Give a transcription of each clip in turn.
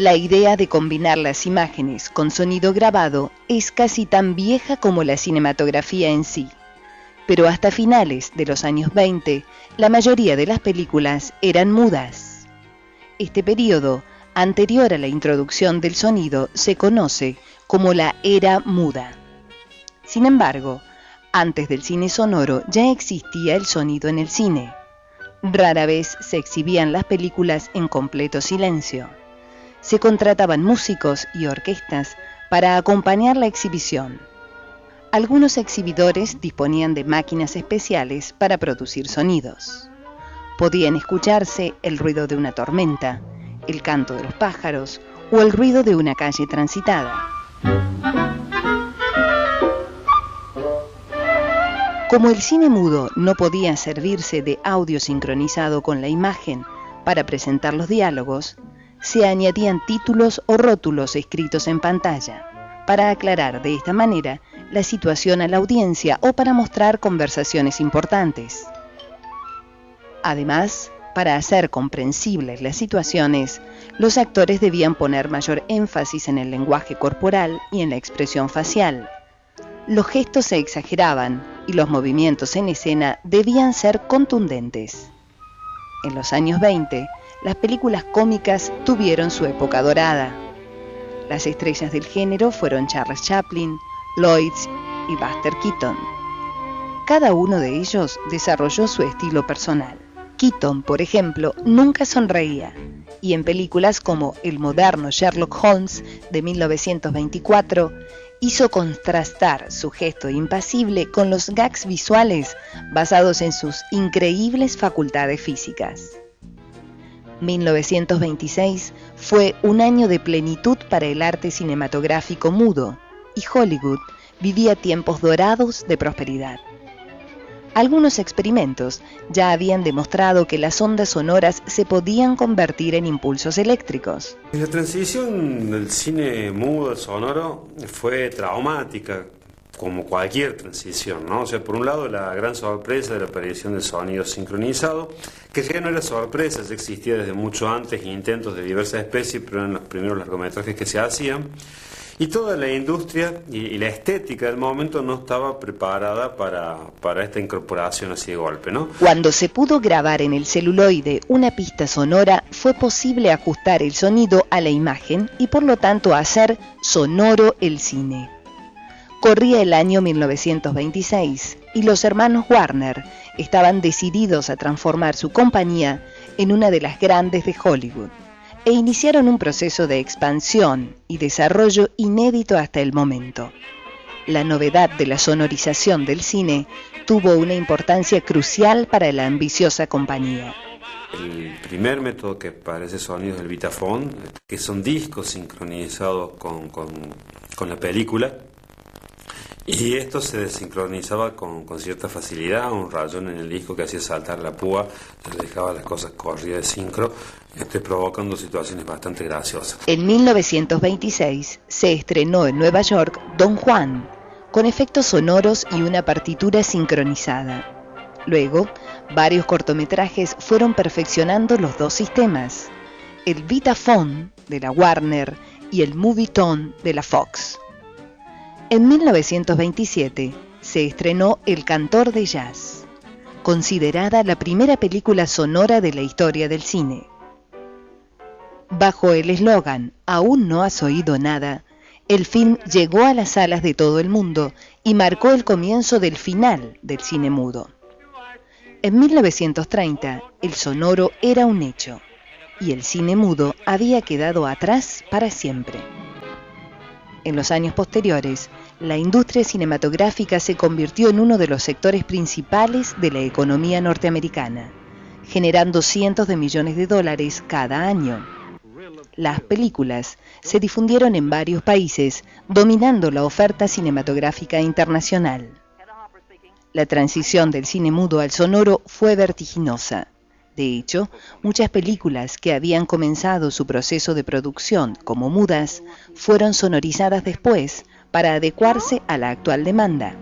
La idea de combinar las imágenes con sonido grabado es casi tan vieja como la cinematografía en sí. Pero hasta finales de los años 20, la mayoría de las películas eran mudas. Este periodo, anterior a la introducción del sonido, se conoce como la era muda. Sin embargo, antes del cine sonoro ya existía el sonido en el cine. Rara vez se exhibían las películas en completo silencio. Se contrataban músicos y orquestas para acompañar la exhibición. Algunos exhibidores disponían de máquinas especiales para producir sonidos. Podían escucharse el ruido de una tormenta, el canto de los pájaros o el ruido de una calle transitada. Como el cine mudo no podía servirse de audio sincronizado con la imagen para presentar los diálogos, se añadían títulos o rótulos escritos en pantalla, para aclarar de esta manera la situación a la audiencia o para mostrar conversaciones importantes. Además, para hacer comprensibles las situaciones, los actores debían poner mayor énfasis en el lenguaje corporal y en la expresión facial. Los gestos se exageraban y los movimientos en escena debían ser contundentes. En los años 20, las películas cómicas tuvieron su época dorada. Las estrellas del género fueron Charles Chaplin, Lloyd y Buster Keaton. Cada uno de ellos desarrolló su estilo personal. Keaton, por ejemplo, nunca sonreía, y en películas como el moderno Sherlock Holmes de 1924, hizo contrastar su gesto impasible con los gags visuales basados en sus increíbles facultades físicas. 1926 fue un año de plenitud para el arte cinematográfico mudo, y Hollywood vivía tiempos dorados de prosperidad. Algunos experimentos ya habían demostrado que las ondas sonoras se podían convertir en impulsos eléctricos. La transición del cine mudo al sonoro fue traumática, como cualquier transición, ¿no? O sea, por un lado, la gran sorpresa de la aparición del sonido sincronizado, que ya no era sorpresa, ya existía desde mucho antes, intentos de diversas especies, pero eran los primeros largometrajes que se hacían. Y toda la industria y la estética del momento no estaba preparada para esta incorporación así de golpe, ¿no? Cuando se pudo grabar en el celuloide una pista sonora, fue posible ajustar el sonido a la imagen y por lo tanto hacer sonoro el cine. Corría el año 1926 y los hermanos Warner estaban decididos a transformar su compañía en una de las grandes de Hollywood, e iniciaron un proceso de expansión y desarrollo inédito hasta el momento. La novedad de la sonorización del cine tuvo una importancia crucial para la ambiciosa compañía. El primer método que parece sonido es el Vitaphone, que son discos sincronizados con la película, y esto se desincronizaba con cierta facilidad, un rayón en el disco que hacía saltar la púa, dejaba las cosas corridas de sincro, provocando situaciones bastante graciosas. En 1926 se estrenó en Nueva York Don Juan, con efectos sonoros y una partitura sincronizada. Luego, varios cortometrajes fueron perfeccionando los dos sistemas, el Vitaphone de la Warner y el Movietone de la Fox. En 1927 se estrenó El Cantor de Jazz, considerada la primera película sonora de la historia del cine. Bajo el eslogan "Aún no has oído nada", el film llegó a las salas de todo el mundo y marcó el comienzo del final del cine mudo. En 1930, el sonoro era un hecho, y el cine mudo había quedado atrás para siempre. En los años posteriores, la industria cinematográfica se convirtió en uno de los sectores principales de la economía norteamericana, generando cientos de millones de dólares cada año. Las películas se difundieron en varios países, dominando la oferta cinematográfica internacional. La transición del cine mudo al sonoro fue vertiginosa. De hecho, muchas películas que habían comenzado su proceso de producción como mudas fueron sonorizadas después para adecuarse a la actual demanda.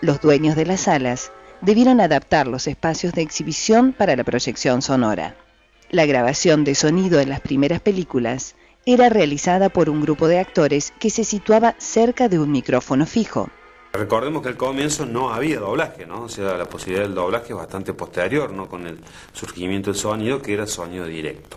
Los dueños de las salas debieron adaptar los espacios de exhibición para la proyección sonora. La grabación de sonido en las primeras películas era realizada por un grupo de actores que se situaba cerca de un micrófono fijo. Recordemos que al comienzo no había doblaje, ¿no? O sea, la posibilidad del doblaje es bastante posterior, ¿no? Con el surgimiento del sonido, que era sonido directo.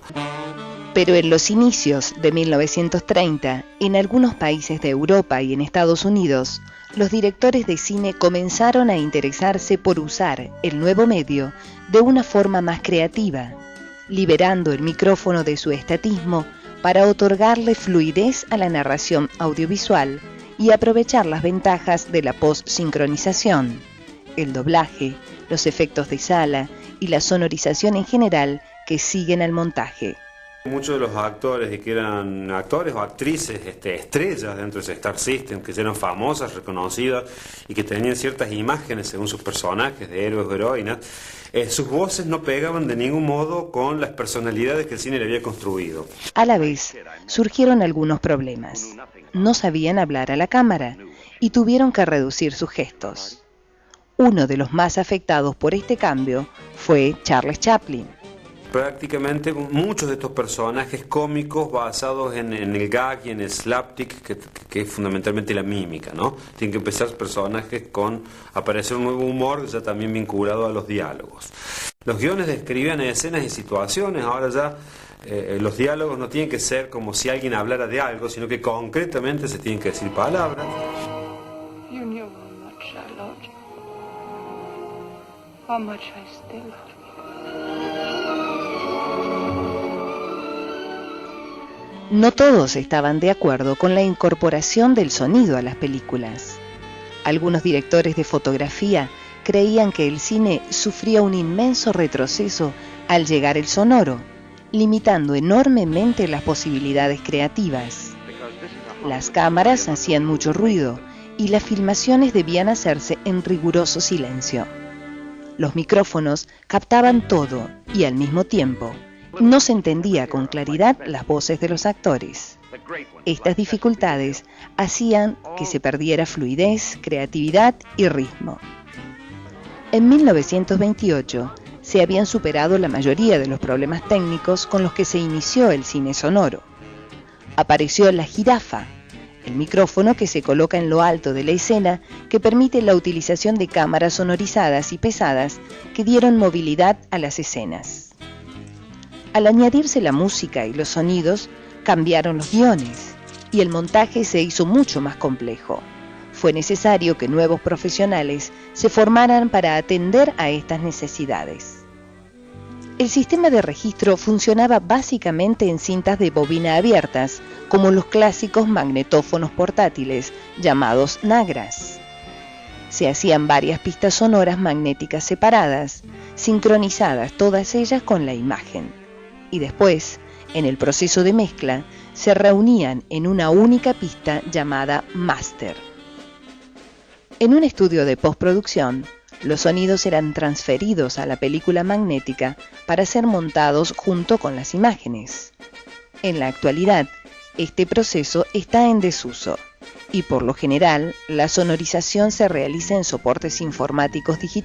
Pero en los inicios de 1930, en algunos países de Europa y en Estados Unidos, los directores de cine comenzaron a interesarse por usar el nuevo medio de una forma más creativa, liberando el micrófono de su estatismo para otorgarle fluidez a la narración audiovisual y aprovechar las ventajas de la post-sincronización, el doblaje, los efectos de sala y la sonorización en general que siguen al montaje. Muchos de los actores que eran actores o actrices estrellas dentro de Star System, que eran famosas, reconocidas y que tenían ciertas imágenes según sus personajes de héroes o heroínas, sus voces no pegaban de ningún modo con las personalidades que el cine le había construido. A la vez, surgieron algunos problemas. No sabían hablar a la cámara y tuvieron que reducir sus gestos. Uno de los más afectados por este cambio fue Charles Chaplin. Prácticamente muchos de estos personajes cómicos basados en el gag y en el slapstick, que es fundamentalmente la mímica, ¿no? Tienen que empezar personajes con aparecer un nuevo humor ya también vinculado a los diálogos. Los guiones describían escenas y situaciones, ahora ya los diálogos no tienen que ser como si alguien hablara de algo, sino que concretamente se tienen que decir palabras. You knew how much I loved you. How much I still love you. No todos estaban de acuerdo con la incorporación del sonido a las películas. Algunos directores de fotografía creían que el cine sufría un inmenso retroceso al llegar el sonoro, limitando enormemente las posibilidades creativas. Las cámaras hacían mucho ruido y las filmaciones debían hacerse en riguroso silencio. Los micrófonos captaban todo y al mismo tiempo no se entendía con claridad las voces de los actores. Estas dificultades hacían que se perdiera fluidez, creatividad y ritmo. En 1928 se habían superado la mayoría de los problemas técnicos con los que se inició el cine sonoro. Apareció la jirafa, el micrófono que se coloca en lo alto de la escena que permite la utilización de cámaras sonorizadas y pesadas que dieron movilidad a las escenas. Al añadirse la música y los sonidos, cambiaron los guiones y el montaje se hizo mucho más complejo. Fue necesario que nuevos profesionales se formaran para atender a estas necesidades. El sistema de registro funcionaba básicamente en cintas de bobina abiertas, como los clásicos magnetófonos portátiles, llamados nagras. Se hacían varias pistas sonoras magnéticas separadas, sincronizadas todas ellas con la imagen. Y después, en el proceso de mezcla, se reunían en una única pista llamada máster. En un estudio de postproducción, los sonidos eran transferidos a la película magnética para ser montados junto con las imágenes. En la actualidad, este proceso está en desuso y por lo general la sonorización se realiza en soportes informáticos digitales